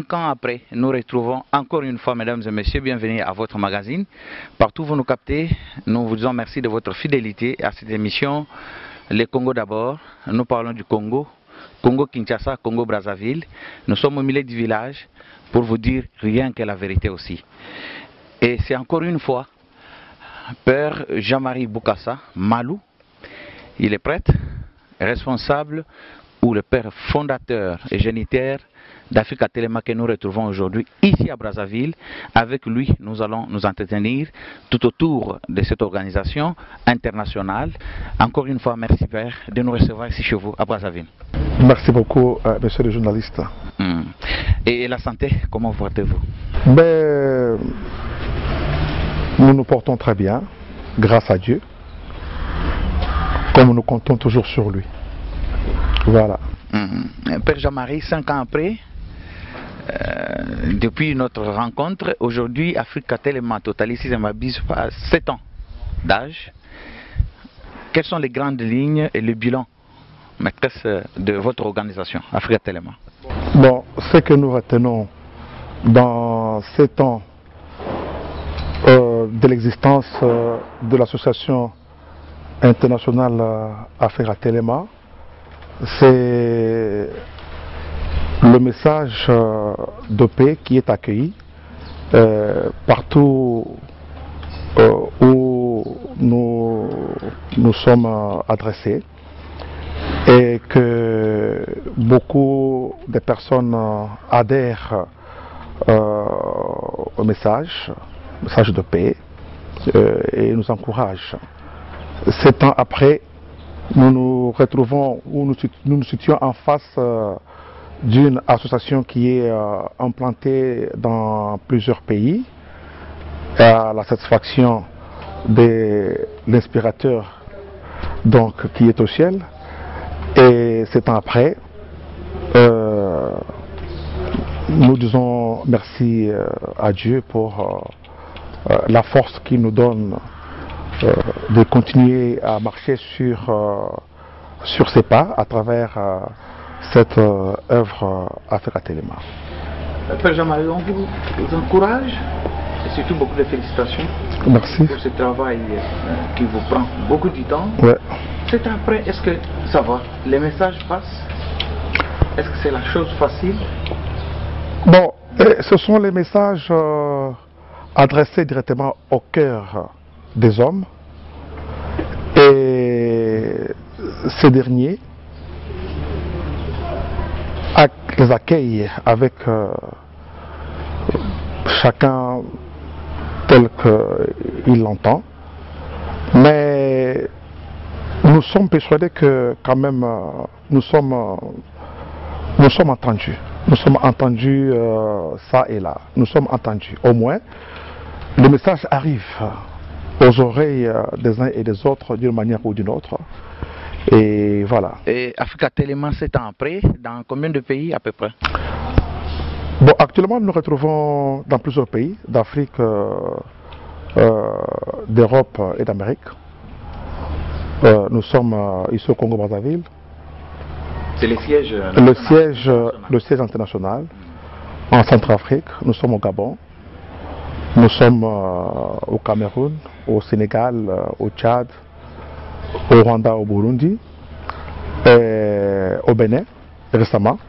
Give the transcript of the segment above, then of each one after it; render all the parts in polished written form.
5 ans après, nous retrouvons encore une fois, mesdames et messieurs, bienvenue à votre magazine. Partout où vous nous captez, nous vous disons merci de votre fidélité à cette émission. Le Congo d'abord, nous parlons du Congo, Congo-Kinshasa, Congo-Brazzaville. Nous sommes au milieu du village pour vous dire rien que la vérité aussi. Et c'est encore une fois, Père Jean-Marie Bokassa Malou, il est prêtre, responsable ou le père fondateur et géniteur d'Africa Telema que nous retrouvons aujourd'hui ici à Brazzaville. Avec lui, nous allons nous entretenir tout autour de cette organisation internationale. Encore une fois, merci Père de nous recevoir ici chez vous à Brazzaville. Merci beaucoup, monsieur le journaliste. Et la santé, comment vous portez-vous? Nous nous portons très bien, grâce à Dieu, comme nous comptons toujours sur lui. Voilà. Père Jean-Marie, 5 ans après, depuis notre rencontre, aujourd'hui, Africa Telema totalise, si je ne m'abuse pas, 7 ans d'âge. Quelles sont les grandes lignes et le bilan, maîtresse, de votre organisation, Africa Telema? Bon, ce que nous retenons dans 7 ans de l'existence de l'association internationale Africa Telema, c'est le message de paix qui est accueilli partout où nous sommes adressés, et que beaucoup de personnes adhèrent au message de paix et nous encouragent. 7 ans après, nous nous retrouvons, où nous nous situons en face d'une association qui est implantée dans plusieurs pays, à la satisfaction de l'inspirateur qui est au ciel. Et 7 ans après, nous disons merci à Dieu pour la force qu'il nous donne de continuer à marcher sur ses pas à travers cette œuvre Africa Telema. Père Jean-Marie, on vous encourage et surtout beaucoup de félicitations. Merci. Pour ce travail qui vous prend beaucoup de temps. Ouais. C'est après, est-ce que ça va? Les messages passent? Est-ce que c'est la chose facile? Bon, ce sont les messages adressés directement au cœur des hommes, et ces derniers les accueillent avec chacun tel qu'il l'entend, mais nous sommes persuadés que quand même nous sommes entendus. Nous sommes entendus ça et là. Nous sommes entendus. Au moins, le message arrive aux oreilles des uns et des autres d'une manière ou d'une autre. Et voilà. Et Africa Telema, 7 ans après, dans combien de pays à peu près? Bon, actuellement, nous nous retrouvons dans plusieurs pays d'Afrique, d'Europe et d'Amérique. Nous sommes ici au Congo-Brazzaville. C'est le siège le siège international. En Centrafrique, nous sommes au Gabon. Nous sommes au Cameroun, au Sénégal, au Tchad, au Rwanda, au Burundi, au Bénin récemment.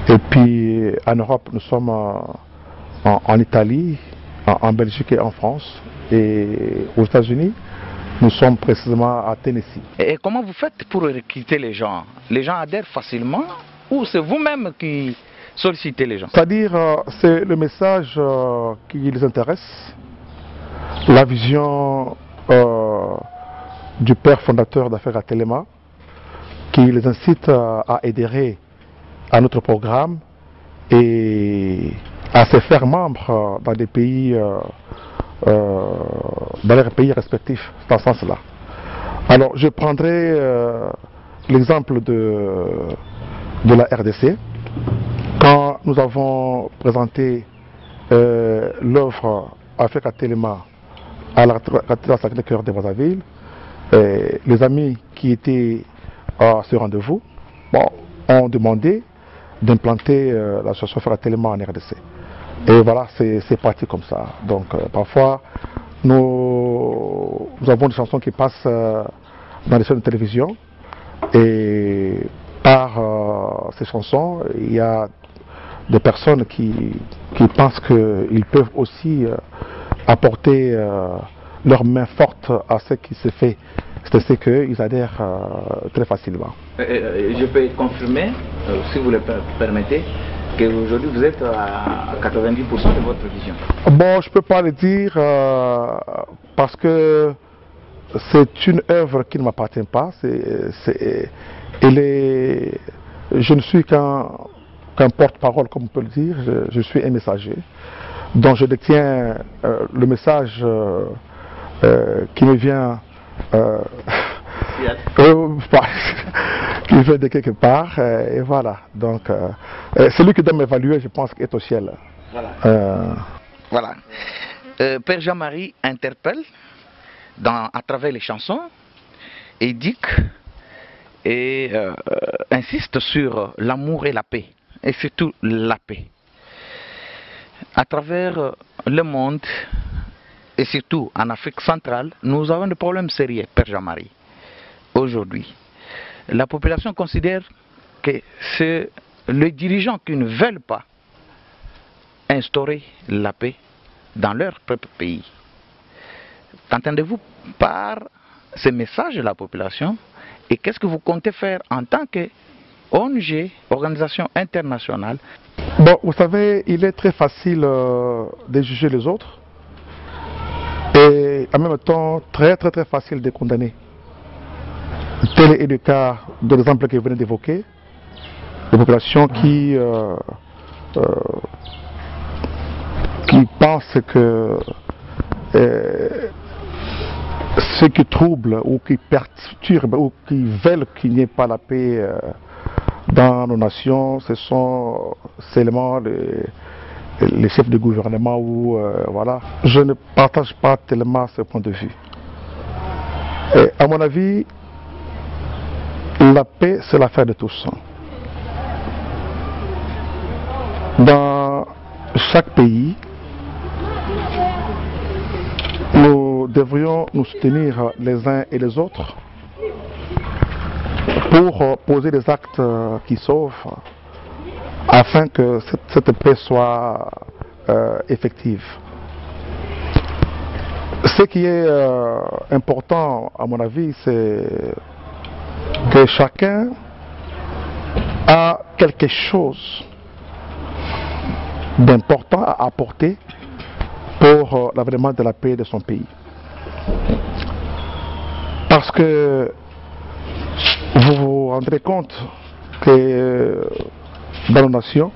Et puis en Europe, nous sommes en Italie, en Belgique et en France. Et aux États-Unis, nous sommes précisément à Tennessee. Et comment vous faites pour recruter les gens? Les gens adhèrent facilement ou c'est vous-même qui sollicitez les gens? C'est-à-dire, c'est le message qui les intéresse, la vision du père fondateur d'Africa Telema qui les incite à adhérer à notre programme et à se faire membres dans des pays, dans leurs pays respectifs, dans ce sens-là. Alors, je prendrai l'exemple de la RDC. Quand nous avons présenté l'offre Africa Telema à la Sacré-Cœur de Brazzaville, les amis qui étaient à ce rendez-vous ont demandé d'implanter l'association Fratelema en RDC. Et voilà, c'est parti comme ça. Donc parfois, nous avons des chansons qui passent dans les chaînes de télévision. Et par ces chansons, il y a des personnes qui pensent qu'ils peuvent aussi apporter leur main forte à ce qui se fait. C'est qu'ils adhèrent très facilement. Je peux confirmer, si vous le permettez, qu'aujourd'hui vous êtes à 90% de votre vision. Bon, je ne peux pas le dire parce que c'est une œuvre qui ne m'appartient pas. Je ne suis qu'un porte-parole, comme on peut le dire. Je suis un messager. Donc je détiens le message qui me vient qui vient de quelque part. Et voilà. Donc celui qui doit m'évaluer, je pense, est au ciel. Voilà. Voilà. Père Jean-Marie interpelle à travers les chansons, éduque et insiste sur l'amour et la paix, et surtout la paix. À travers le monde, et surtout en Afrique centrale, nous avons des problèmes sérieux, Père Jean-Marie. Aujourd'hui, la population considère que c'est les dirigeants qui ne veulent pas instaurer la paix dans leur propre pays. Qu'entendez-vous par ce message de la population et qu'est-ce que vous comptez faire en tant qu'ONG, organisation internationale? Bon, vous savez, il est très facile de juger les autres et en même temps très facile de condamner. Tel est le cas de l'exemple que vous venez d'évoquer, des populations qui pensent que ceux qui troublent ou qui perturbent ou qui veulent qu'il n'y ait pas la paix dans nos nations, ce sont seulement les chefs de gouvernement ou voilà. Je ne partage pas tellement ce point de vue. Et à mon avis, la paix, c'est l'affaire de tous. Dans chaque pays, nous devrions nous soutenir les uns et les autres pour poser des actes qui sauvent afin que cette paix soit effective. Ce qui est important, à mon avis, c'est que chacun a quelque chose d'important à apporter pour l'avènement de la paix de son pays. Parce que vous vous rendrez compte que dans nos nations,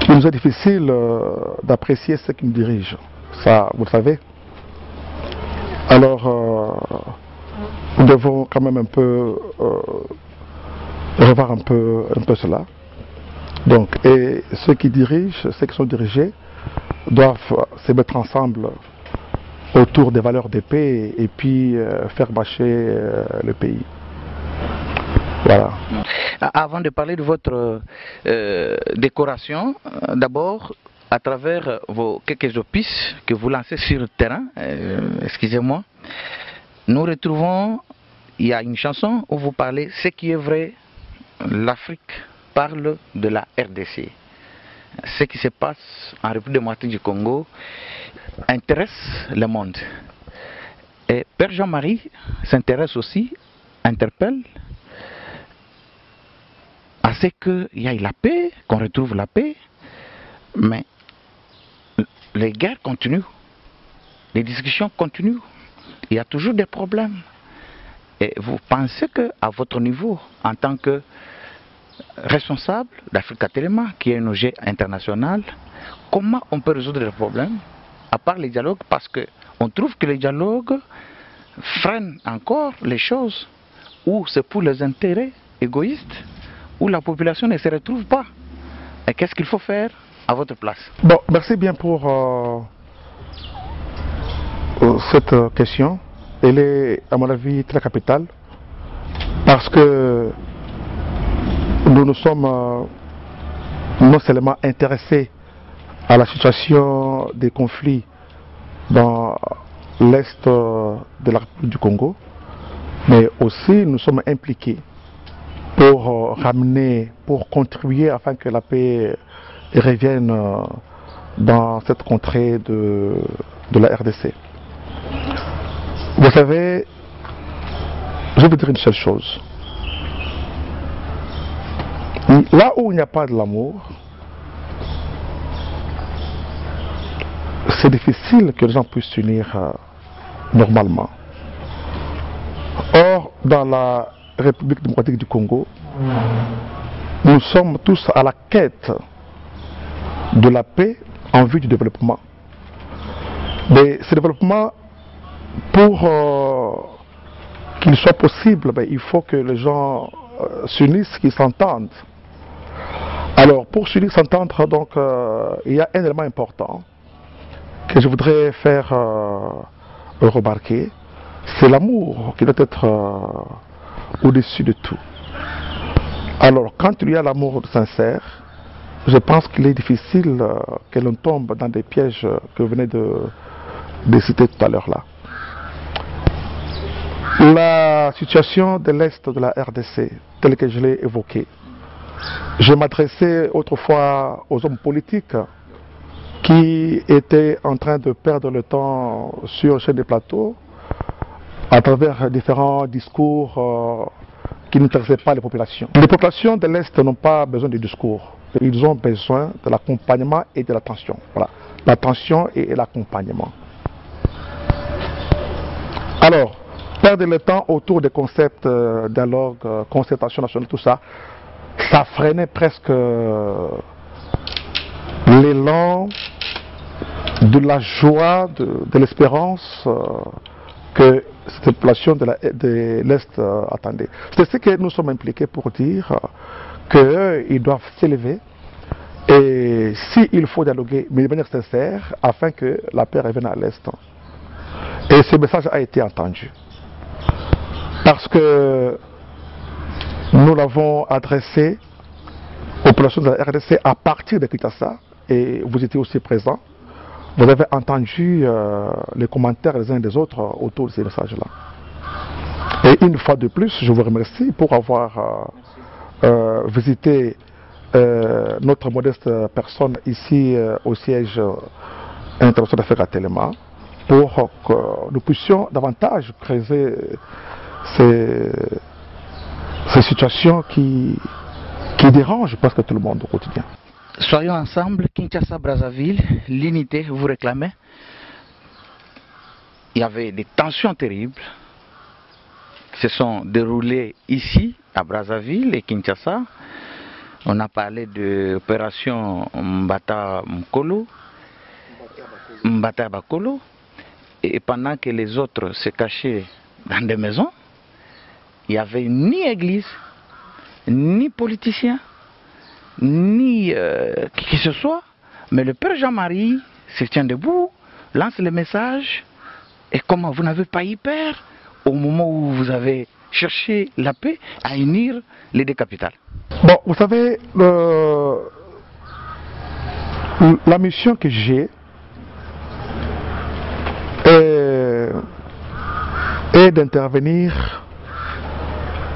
il nous est difficile d'apprécier ceux qui nous dirigent. Ça, vous le savez. Alors, nous devons quand même un peu revoir un peu cela. Donc, et ceux qui dirigent, ceux qui sont dirigés, doivent se mettre ensemble autour des valeurs de paix et puis faire marcher le pays. Voilà. Avant de parler de votre décoration, d'abord, à travers vos quelques opus que vous lancez sur le terrain, excusez-moi, nous retrouvons, il y a une chanson où vous parlez, ce qui est vrai, l'Afrique parle de la RDC. Ce qui se passe en République démocratique du Congo intéresse le monde. Et Père Jean-Marie s'intéresse aussi, interpelle à ce qu'il y ait la paix, qu'on retrouve la paix, mais les guerres continuent, les discussions continuent, il y a toujours des problèmes. Et vous pensez qu'à votre niveau, en tant que responsable d'Africatelema, qui est un ONG international, comment on peut résoudre les problèmes, à part les dialogues, parce qu'on trouve que les dialogues freinent encore les choses, ou c'est pour les intérêts égoïstes, où la population ne se retrouve pas. Et qu'est-ce qu'il faut faire à votre place? Bon, merci bien pour cette question. Elle est, à mon avis, très capitale, parce que nous nous sommes non seulement intéressés à la situation des conflits dans l'est de la République du Congo, mais aussi nous sommes impliqués pour ramener, pour contribuer afin que la paix revienne dans cette contrée de la RDC. Vous savez, je veux dire une seule chose. Là où il n'y a pas de l'amour, c'est difficile que les gens puissent s'unir normalement. Or, dans la République démocratique du Congo, nous sommes tous à la quête de la paix en vue du développement. Mais ce développement, pour qu'il soit possible, il faut que les gens s'unissent, qu'ils s'entendent. Alors, pour s'unir, s'entendre, donc, il y a un élément important que je voudrais faire remarquer, c'est l'amour qui doit être au-dessus de tout. Alors, quand il y a l'amour sincère, je pense qu'il est difficile que l'on tombe dans des pièges que vous venez de citer tout à l'heure là. La situation de l'Est de la RDC, telle que je l'ai évoquée, je m'adressais autrefois aux hommes politiques qui étaient en train de perdre le temps sur des plateaux à travers différents discours qui n'intéressaient pas les populations. Les populations de l'Est n'ont pas besoin de discours, ils ont besoin de l'accompagnement et de l'attention. Voilà, l'attention et l'accompagnement. Alors, perdre le temps autour des concepts, dialogue, concertation nationale, tout ça, ça freinait presque l'élan de la joie, de l'espérance que cette population de l'Est attendait. C'est ce que nous sommes impliqués pour dire qu'ils doivent s'élever et s'il faut dialoguer, mais de manière sincère, afin que la paix revienne à l'Est. Et ce message a été entendu. Parce que nous l'avons adressé aux populations de la RDC à partir de Kinshasa, et vous étiez aussi présents. Vous avez entendu les commentaires les uns des autres autour de ces messages-là. Et une fois de plus, je vous remercie pour avoir visité notre modeste personne ici au siège international d'affaires à Téléma, pour que nous puissions davantage creuser ces situations qui dérangent presque tout le monde au quotidien. Soyons ensemble, Kinshasa-Brazzaville, l'unité vous réclamez. Il y avait des tensions terribles qui se sont déroulées ici, à Brazzaville et Kinshasa. On a parlé de l'opération Mbata-Bakolo. Et pendant que les autres se cachaient dans des maisons, il n'y avait ni église, ni politicien, ni qui que ce soit, mais le Père Jean-Marie se tient debout, lance le message, et comment vous n'avez pas eu peur au moment où vous avez cherché la paix à unir les deux capitales? Bon, vous savez, la mission que j'ai est d'intervenir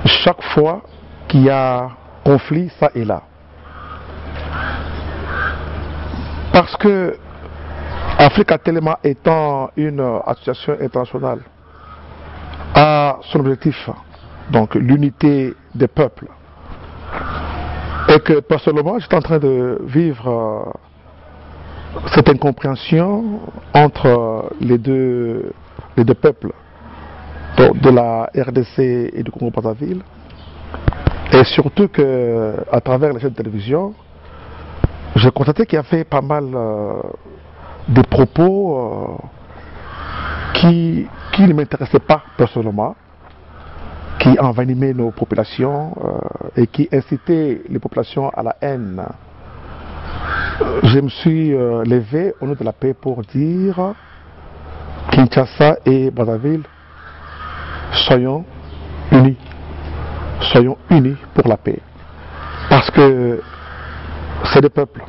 chaque fois qu'il y a conflit, ça et là. Parce que Africa Telema étant une association internationale a son objectif, donc l'unité des peuples. Et que personnellement, j'étais en train de vivre cette incompréhension entre les deux peuples de la RDC et du Congo-Brazzaville. Et surtout qu'à travers les chaînes de télévision, j'ai constaté qu'il y avait pas mal de propos qui ne m'intéressaient pas personnellement, qui envenimaient nos populations et qui incitaient les populations à la haine. Je me suis levé au nom de la paix pour dire Kinshasa et Brazzaville, soyons unis pour la paix. Parce que ces deux peuples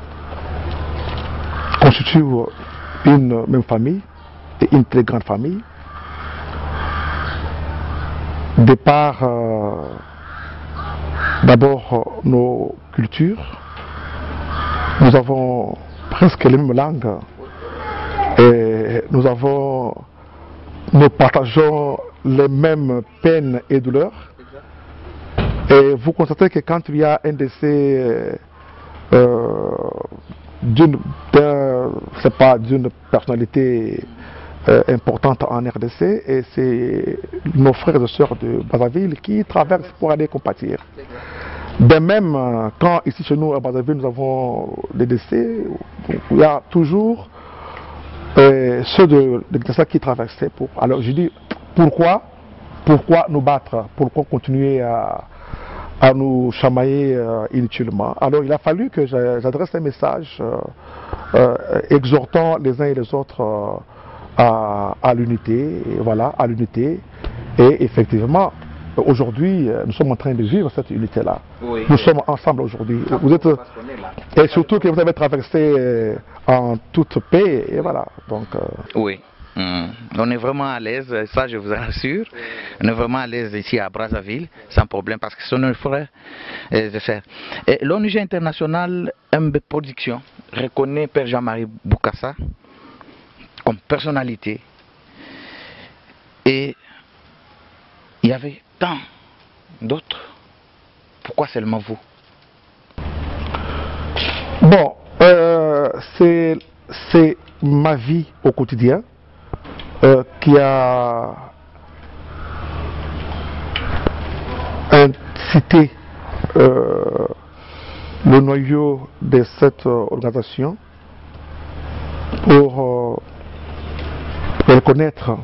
constituent une même famille, et une très grande famille. De par d'abord nos cultures, nous avons presque les mêmes langues et nous partageons les mêmes peines et douleurs. Et vous constatez que quand il y a un décès d'une personnalité importante en RDC, et c'est nos frères et sœurs de Brazzaville qui traversent pour aller compatir. De même, quand ici chez nous à Brazzaville nous avons des décès, il y a toujours ceux de l'État qui traversaient. Alors je dis, pourquoi nous battre? Pourquoi continuer à nous chamailler inutilement? Alors il a fallu que j'adresse un message exhortant les uns et les autres à l'unité, voilà, à l'unité. Et effectivement, aujourd'hui, nous sommes en train de vivre cette unité-là. Oui, nous sommes ensemble aujourd'hui. Vous êtes, et surtout que vous avez traversé en toute paix, et voilà. Donc, oui. On est vraiment à l'aise, ça je vous assure. On est vraiment à l'aise ici à Brazzaville, sans problème, parce que ce sont nos frères et sœurs. L'ONG internationale MB Production reconnaît Père Jean-Marie Bokassa comme personnalité, et il y avait tant d'autres. Pourquoi seulement vous? Bon, c'est ma vie au quotidien qui a incité le noyau de cette organisation pour reconnaître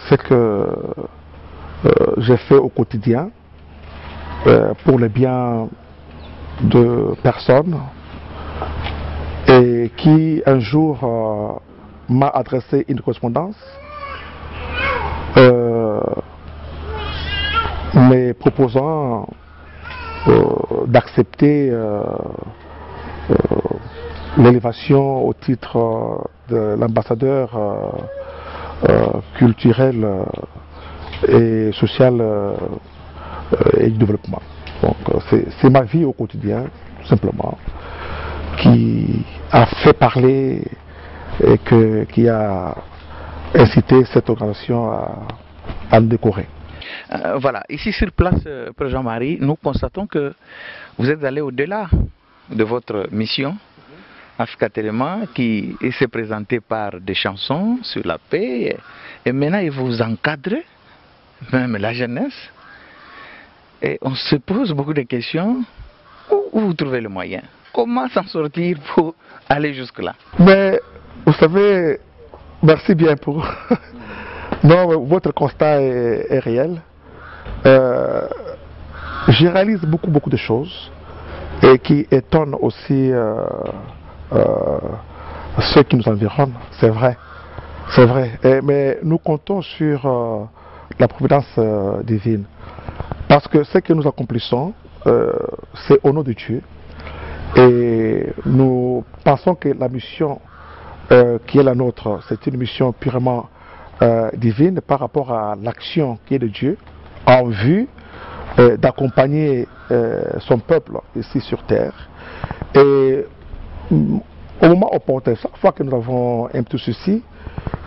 ce que j'ai fait au quotidien pour le bien de personnes, et qui un jour m'a adressé une correspondance me proposant d'accepter l'élévation au titre de l'ambassadeur culturel et social et du développement. Donc c'est ma vie au quotidien, tout simplement, qui a fait parler et qui a incité cette organisation à me décorer. Voilà, ici sur place, Père Jean-Marie, nous constatons que vous êtes allé au-delà de votre mission Africa Téléma, qui s'est présentée par des chansons sur la paix, et maintenant il vous encadre, même la jeunesse, et on se pose beaucoup de questions. Où vous trouvez le moyen? Comment s'en sortir pour aller jusque-là? Mais vous savez, merci bien pour... Non, votre constat est réel. Je réalise beaucoup de choses et qui étonnent aussi ceux qui nous environnent, c'est vrai. C'est vrai. Mais nous comptons sur la providence divine. Parce que ce que nous accomplissons, c'est au nom de Dieu. Et nous pensons que la mission qui est la nôtre, c'est une mission purement divine par rapport à l'action qui est de Dieu en vue d'accompagner son peuple ici sur terre. Et au moment opportun, chaque fois que nous avons un petit souci,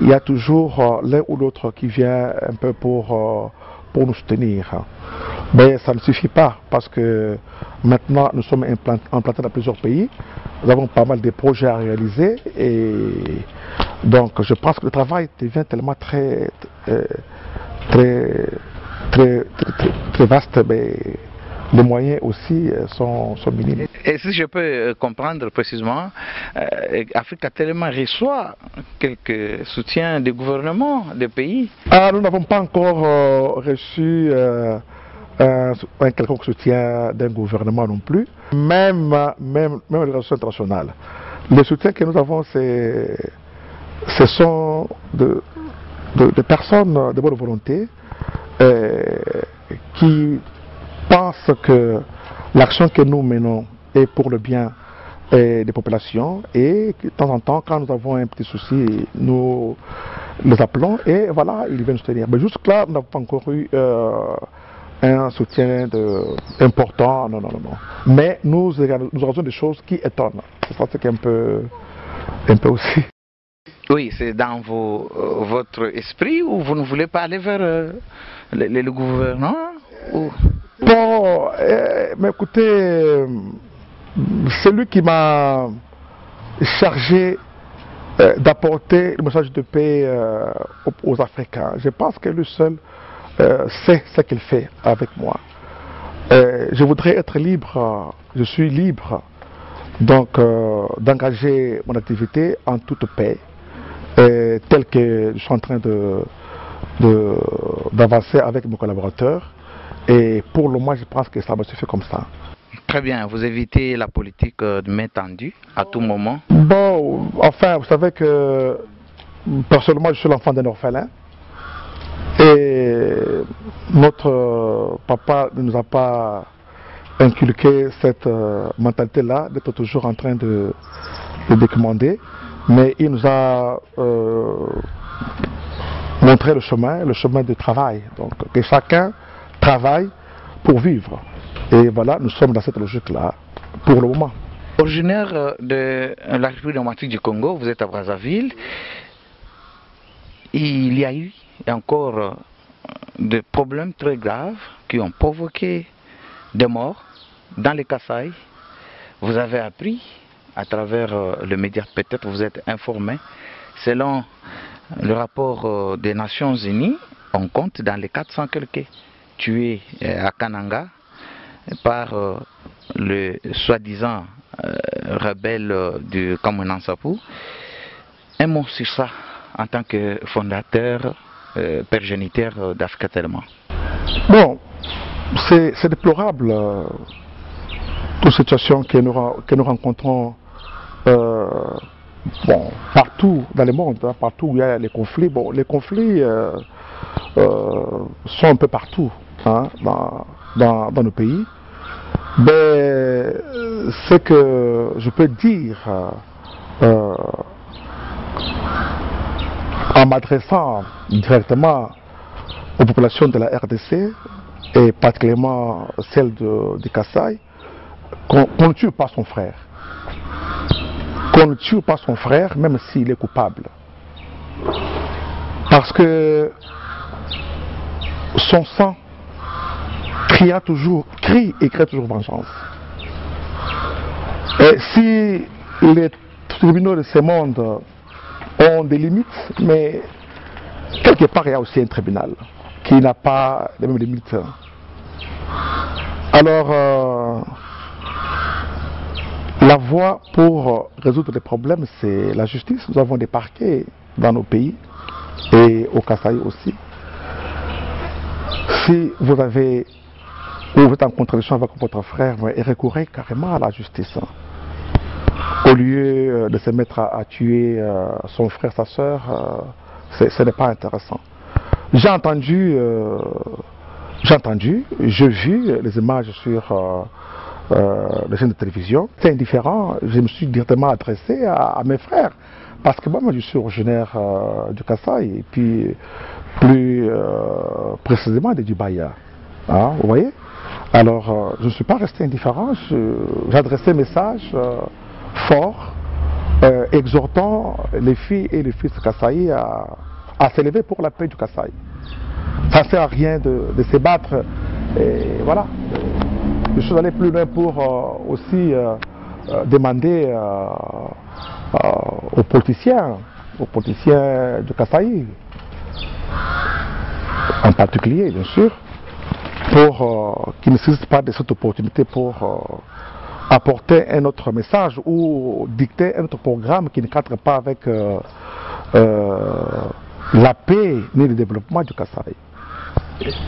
il y a toujours l'un ou l'autre qui vient un peu pour nous soutenir. Mais ça ne suffit pas, parce que maintenant nous sommes implantés dans plusieurs pays, nous avons pas mal de projets à réaliser, et donc je pense que le travail devient tellement très vaste, mais les moyens aussi sont minimes. Et si je peux comprendre précisément, Africa Téléma reçoit quelques soutiens des gouvernements des pays? Nous n'avons pas encore reçu un quelconque soutien d'un gouvernement non plus, même les relations internationales. Les soutiens que nous avons, ce sont de personnes de bonne volonté qui pense que l'action que nous menons est pour le bien des populations et de temps en temps, quand nous avons un petit souci, nous les appelons et voilà, ils viennent nous soutenir. Mais jusque-là, nous n'avons pas encore eu un soutien important, non. Mais nous avons des choses qui étonnent. C'est ça qui est un peu aussi. Oui, c'est dans votre esprit ou vous ne voulez pas aller vers le gouvernement ou... Bon, mais écoutez, c'est lui qui m'a chargé d'apporter le message de paix aux Africains. Je pense que lui seul sait ce qu'il fait avec moi. Je voudrais être libre, je suis libre donc d'engager mon activité en toute paix, telle que je suis en train d'avancer avec mes collaborateurs. Et pour le moment, je pense que ça me suffit comme ça. Très bien, vous évitez la politique de main tendue à tout moment? Bon, enfin, vous savez que personnellement, je suis l'enfant d'un orphelin. Et notre papa ne nous a pas inculqué cette mentalité-là, d'être toujours en train de commander. Mais il nous a montré le chemin du travail. Donc, que chacun travaille pour vivre. Et voilà, nous sommes dans cette logique-là pour le moment. Originaire de la République démocratique du Congo, vous êtes à Brazzaville. Il y a eu encore des problèmes très graves qui ont provoqué des morts dans les Kasaï. Vous avez appris à travers le média, peut-être vous êtes informé. Selon le rapport des Nations Unies, on compte dans les 400 quelques tués à Kananga par le soi-disant rebelle du Kamounan Sapou. Un mot sur ça en tant que fondateur, père géniteur d'Africa Tellement. Bon, c'est déplorable toute situation que nous rencontrons bon, partout dans le monde, hein, partout où il y a les conflits. Bon, les conflits sont un peu partout hein, dans nos pays. Mais ce que je peux dire en m'adressant directement aux populations de la RDC et particulièrement celles du Kasaï, qu'on ne tue pas son frère. Qu'on ne tue pas son frère même s'il est coupable. Parce que son sang crie et crée toujours vengeance. Et si les tribunaux de ce monde ont des limites, mais quelque part il y a aussi un tribunal qui n'a pas les mêmes limites. Alors, la voie pour résoudre les problèmes, c'est la justice. Nous avons des parquets dans nos pays et au Kasaï aussi. Si vous avez ou vous êtes en contradiction avec votre frère, recourez carrément à la justice. Au lieu de se mettre à tuer son frère, sa soeur, ce n'est pas intéressant. J'ai vu les images sur les chaînes de télévision. C'est indifférent, je me suis directement adressé à mes frères. Parce que moi je suis originaire du Kasaï et puis plus précisément de Dubaya. Hein, vous voyez? Alors, je ne suis pas resté indifférent, j'ai adressé un message fort, exhortant les filles et les fils de Kasaï à s'élever pour la paix du Kasaï. Ça ne sert à rien de se battre. Et voilà. Je suis allé plus loin pour aussi demander aux politiciens du Kasaï, en particulier, bien sûr, pour qu'ils ne saisissent pas de cette opportunité pour apporter un autre message ou dicter un autre programme qui ne cadre pas avec la paix ni le développement du Kasaï.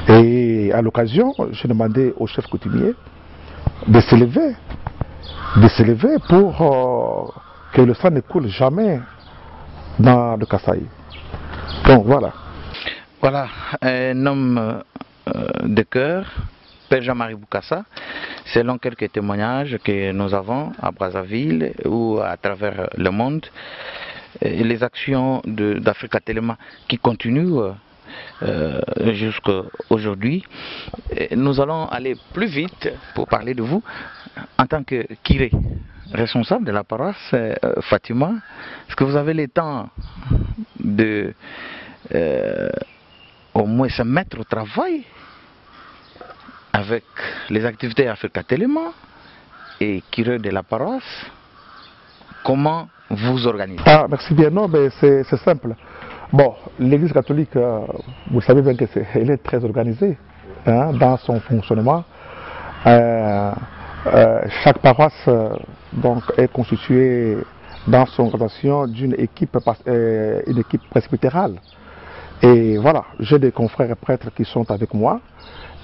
Et à l'occasion, j'ai demandé au chef coutumier de s'élever pour que le sang ne coule jamais dans le Kasaï. Donc voilà. Voilà, un homme de cœur, Père Jean-Marie Boukassa, selon quelques témoignages que nous avons à Brazzaville ou à travers le monde, les actions d'Africa Telema qui continuent jusqu'à aujourd'hui. Nous allons aller plus vite pour parler de vous en tant que Kiré, responsable de la paroisse Fatima. Est-ce que vous avez le temps de au moins se mettre au travail avec les activités Africa Telema et Kiré de la paroisse? Comment vous organisez? Merci bien. Non, mais c'est simple. Bon, l'Église catholique, vous savez bien qu'elle est très organisée dans son fonctionnement. Chaque paroisse donc, est constituée dans son organisation d'une équipe presbytérale. Et voilà, j'ai des confrères prêtres qui sont avec moi.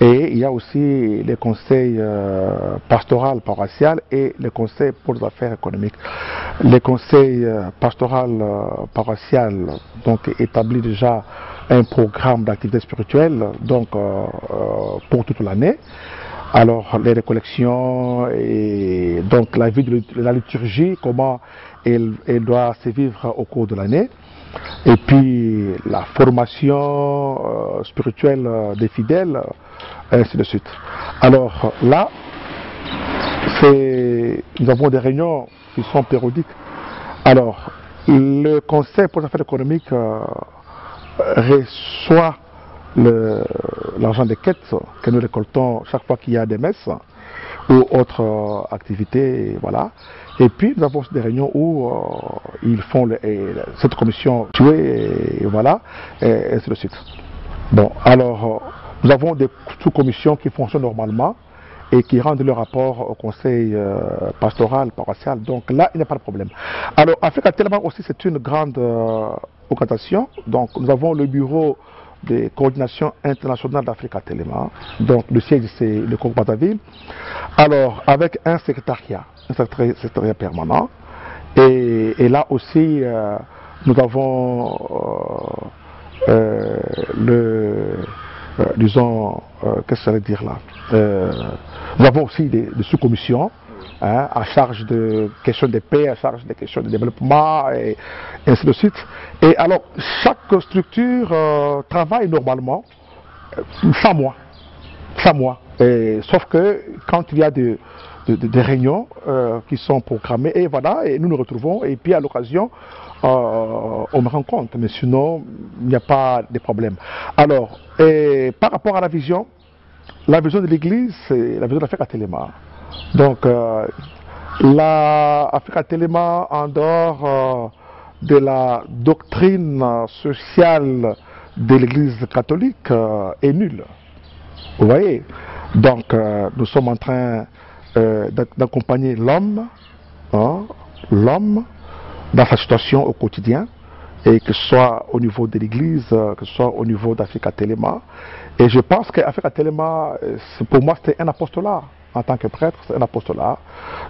Et il y a aussi les conseils pastoral paroissial et les conseils pour les affaires économiques. Les conseils pastoral paroissial donc établit déjà un programme d'activité spirituelle donc pour toute l'année. Alors les récollections et donc la vie de la liturgie, comment elle doit se vivre au cours de l'année. Et puis la formation spirituelle des fidèles, ainsi de suite. Alors là, nous avons des réunions qui sont périodiques. Alors, le Conseil pour les affaires économiques reçoit l'argent des quêtes que nous récoltons chaque fois qu'il y a des messes ou autres activités, voilà. Et puis nous avons aussi des réunions où ils font cette commission tuée, et voilà, et ainsi de suite. Bon, alors nous avons des sous-commissions qui fonctionnent normalement et qui rendent leur rapport au conseil pastoral, paroissial. Donc là, il n'y a pas de problème. Alors, Africa Telema aussi, c'est une grande organisation. Donc, nous avons le bureau de coordination internationale d'Africa Telema. Donc, le siège, c'est le Congo Brazzaville. Alors, avec un secrétariat permanent. Et là aussi, nous avons disons, qu'est-ce que ça veut dire là, nous avons aussi des sous-commissions à charge de questions de paix, à charge de questions de développement et ainsi de suite. Et alors, chaque structure travaille normalement sans moi. Sauf que quand il y a des réunions qui sont programmées, et voilà, et nous nous retrouvons, et puis à l'occasion, on me rend compte, mais sinon, il n'y a pas de problème. Alors, par rapport à la vision de l'Église, c'est la vision d'Africa Telema. Donc, l'Africa Telema, en dehors de la doctrine sociale de l'Église catholique, est nulle. Vous voyez? Donc, nous sommes en train d'accompagner l'homme, dans sa situation au quotidien, et que ce soit au niveau de l'Église, que ce soit au niveau d'Africa Telema. Et je pense qu'Africa Telema, pour moi, c'est un apostolat. En tant que prêtre, c'est un apostolat.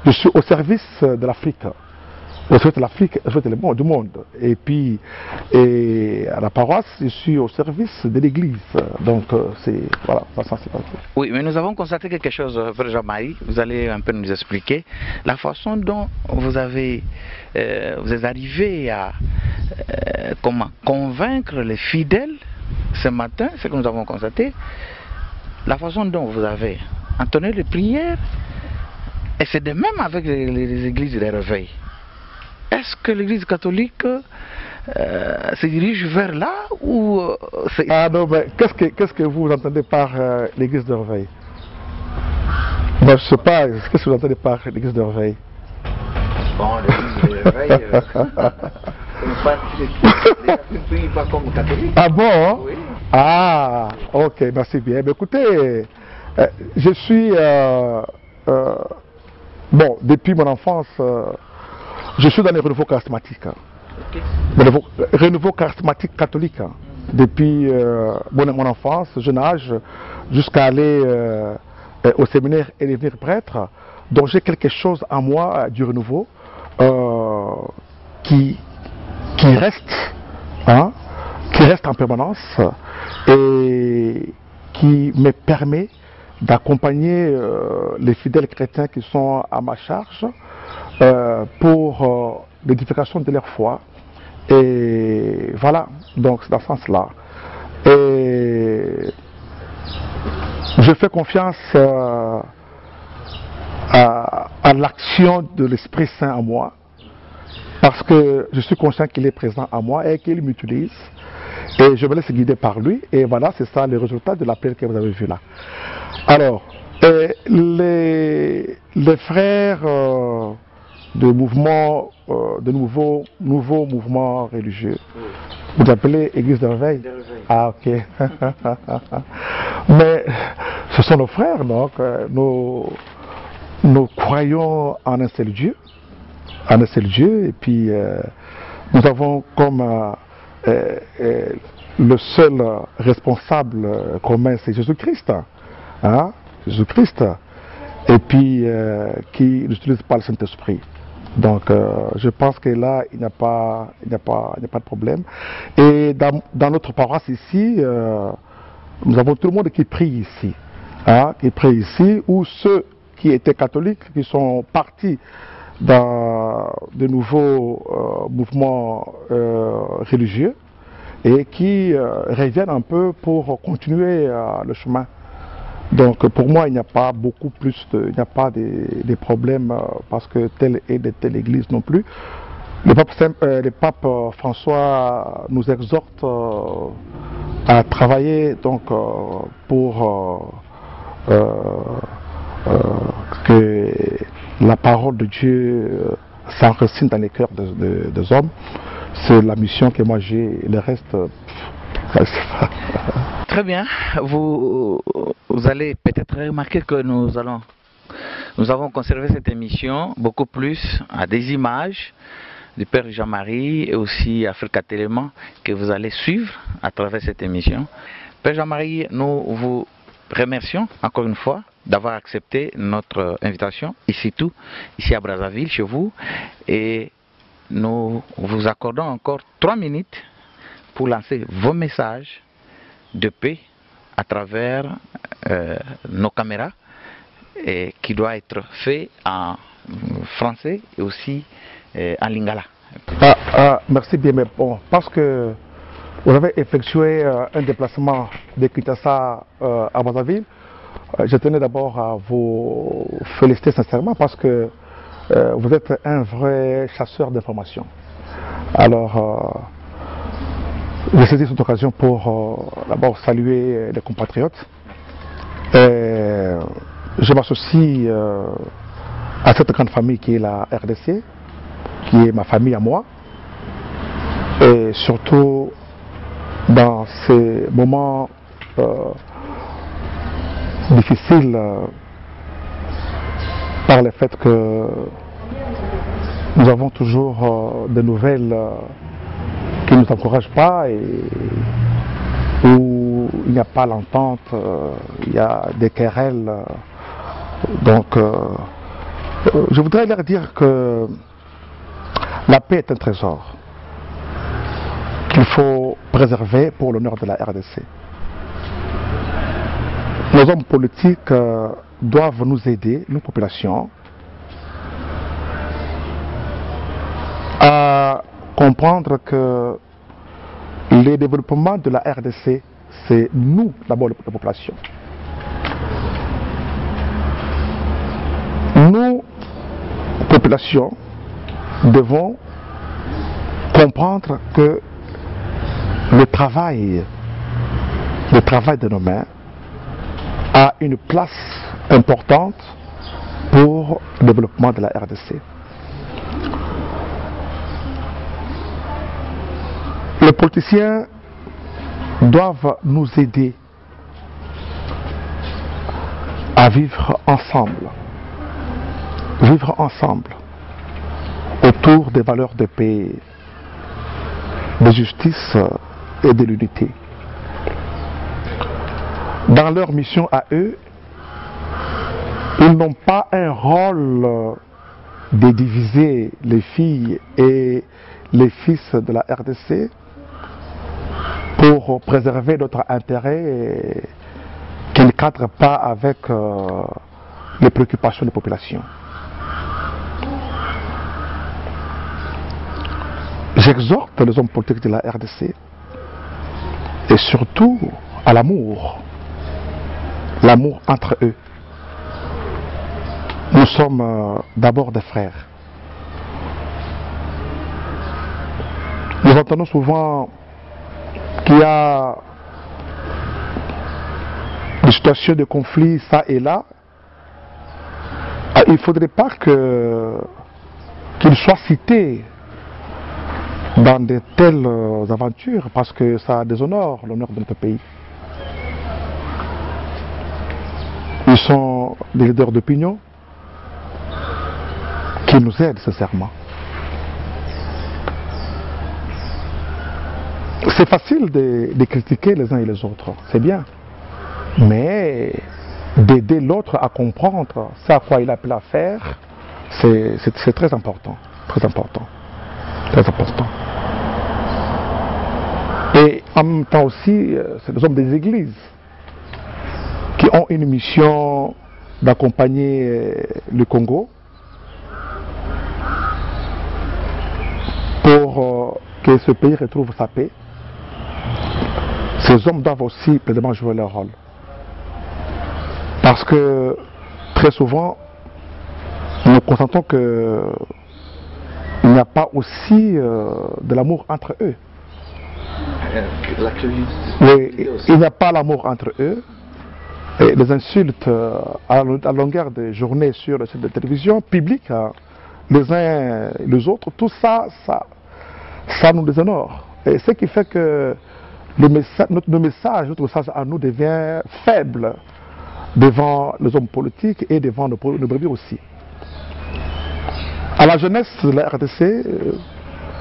Je suis au service de l'Afrique. Au service de l'Afrique, au service du monde. Et puis, à la paroisse, je suis au service de l'Église. Donc, c'est voilà, ça c'est parti. Oui, mais nous avons constaté quelque chose, Frère Jean-Marie. Vous allez un peu nous expliquer la façon dont vous êtes arrivé à comment convaincre les fidèles ce matin, ce que nous avons constaté, la façon dont vous avez entonné les prières, et c'est de même avec les églises de réveil. Est-ce que l'Église catholique se dirige vers là ou Ah non, mais qu'est-ce que vous entendez par l'Église de réveil? Moi, je ne sais pas, qu'est-ce que vous entendez par l'Église de réveil? Bon, l'Église de réveil, pas comme catholique. Ah bon? Oui. Ah, ok, merci bien. Mais écoutez, je suis, bon, depuis mon enfance, je suis dans les renouveaux charismatiques. Le renouveau charismatique catholique. Depuis mon enfance, jeune âge, jusqu'à aller au séminaire et devenir prêtre. Donc j'ai quelque chose en moi du renouveau qui reste en permanence et qui me permet d'accompagner les fidèles chrétiens qui sont à ma charge pour l'édification de leur foi. Et voilà, donc c'est dans ce sens-là. Et je fais confiance à l'action de l'Esprit Saint en moi, parce que je suis conscient qu'il est présent en moi et qu'il m'utilise. Et je me laisse guider par lui. Et voilà, c'est ça le résultat de l'appel que vous avez vu là. Alors, les frères de mouvements, de nouveaux mouvements religieux, vous appelez Église de Réveil? Ah, ok. Mais ce sont nos frères, donc nous croyons en un seul Dieu, et puis nous avons comme le seul responsable commun, c'est Jésus-Christ, hein? Jésus-Christ, et puis qui n'utilise pas le Saint-Esprit. Donc je pense que là il n'y a pas de problème. Et dans notre paroisse ici, nous avons tout le monde qui prie ici, hein, ou ceux qui étaient catholiques, qui sont partis dans de nouveaux mouvements religieux et qui reviennent un peu pour continuer le chemin. Donc pour moi, il n'y a pas beaucoup plus il n'y a pas des problèmes parce que telle est de telle église non plus. Le pape François nous exhorte à travailler donc pour que la parole de Dieu s'enracine dans les cœurs des hommes. C'est la mission que moi j'ai, le reste... Très bien, vous allez peut-être remarquer que nous avons conservé cette émission beaucoup plus à des images du Père Jean-Marie et aussi à Frère Catélément que vous allez suivre à travers cette émission. Père Jean-Marie, nous vous remercions encore une fois d'avoir accepté notre invitation ici à Brazzaville, chez vous, et nous vous accordons encore 3 minutes pour lancer vos messages de paix à travers nos caméras, et qui doit être fait en français et aussi en lingala. Merci bien, mais bon, parce que vous avez effectué un déplacement de Kinshasa à Brazzaville, je tenais d'abord à vous féliciter sincèrement parce que vous êtes un vrai chasseur d'informations. Alors, je saisis cette occasion pour d'abord saluer les compatriotes. Je m'associe à cette grande famille qui est la RDC, qui est ma famille à moi. Et surtout dans ces moments difficiles par le fait que nous avons toujours des nouvelles qui ne nous encouragent pas et où il n'y a pas l'entente, il y a des querelles. Donc je voudrais leur dire que la paix est un trésor qu'il faut préserver pour l'honneur de la RDC. Nos hommes politiques doivent nous aider, nous populations, à comprendre que le développement de la RDC, c'est nous d'abord la population. Nous, population, devons comprendre que le travail de nos mains a une place importante pour le développement de la RDC. Les politiciens doivent nous aider à vivre ensemble autour des valeurs de paix, de justice et de l'unité. Dans leur mission à eux, ils n'ont pas un rôle de diviser les filles et les fils de la RDC pour préserver notre intérêt que qui ne cadre pas avec les préoccupations des populations. J'exhorte les hommes politiques de la RDC et surtout à l'amour entre eux. Nous sommes d'abord des frères. Nous entendons souvent qu'il y a des situations de conflit ça et là. Il ne faudrait pas qu'ils soient cités dans de telles aventures parce que ça déshonore l'honneur de notre pays. Ils sont des leaders d'opinion qui nous aident sincèrement. C'est facile de critiquer les uns et les autres, c'est bien. Mais d'aider l'autre à comprendre ce à quoi il a appelé à faire, c'est très important. Très important. Très important. Et en même temps aussi, c'est les hommes des églises qui ont une mission d'accompagner le Congo pour que ce pays retrouve sa paix. Ces hommes doivent aussi pleinement jouer leur rôle. Parce que très souvent, nous constatons qu'il n'y a pas aussi de l'amour entre eux. Oui, il n'y a pas l'amour entre eux. Et les insultes à longueur de journée sur le site de télévision publique, les uns et les autres, tout ça, ça nous déshonore. Et ce qui fait que notre message à nous devient faible devant les hommes politiques et devant nos brebis aussi. À la jeunesse de la RDC,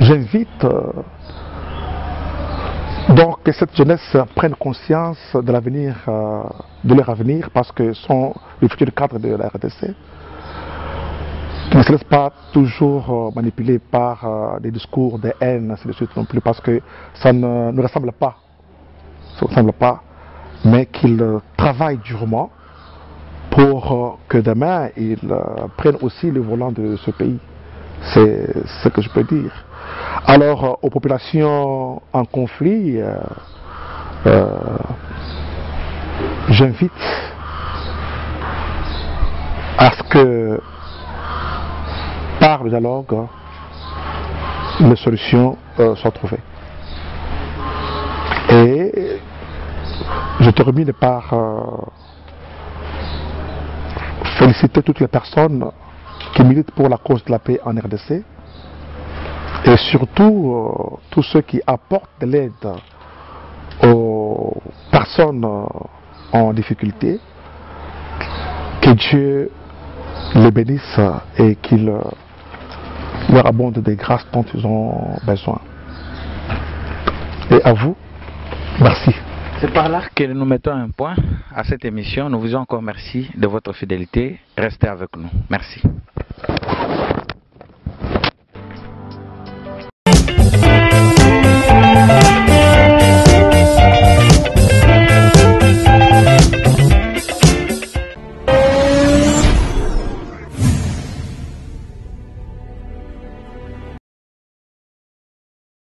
j'invite donc que cette jeunesse prenne conscience de l'avenir, de leur avenir, parce que sont le futur cadre de la RDC, qui ne se laisse pas toujours manipuler par des discours de haine, ainsi de suite non plus, parce que ça ne ressemble pas. Ça ne ressemble pas, mais qu'ils travaillent durement pour que demain ils prennent aussi le volant de ce pays. C'est ce que je peux dire. Alors, aux populations en conflit, j'invite à ce que, par le dialogue, les solutions soient trouvées. Et je termine par féliciter toutes les personnes qui militent pour la cause de la paix en RDC et surtout tous ceux qui apportent de l'aide aux personnes en difficulté. Que Dieu les bénisse et qu'il leur abonde des grâces dont ils ont besoin. Et à vous, merci. C'est par là que nous mettons un point à cette émission. Nous vous disons encore merci de votre fidélité. Restez avec nous. Merci.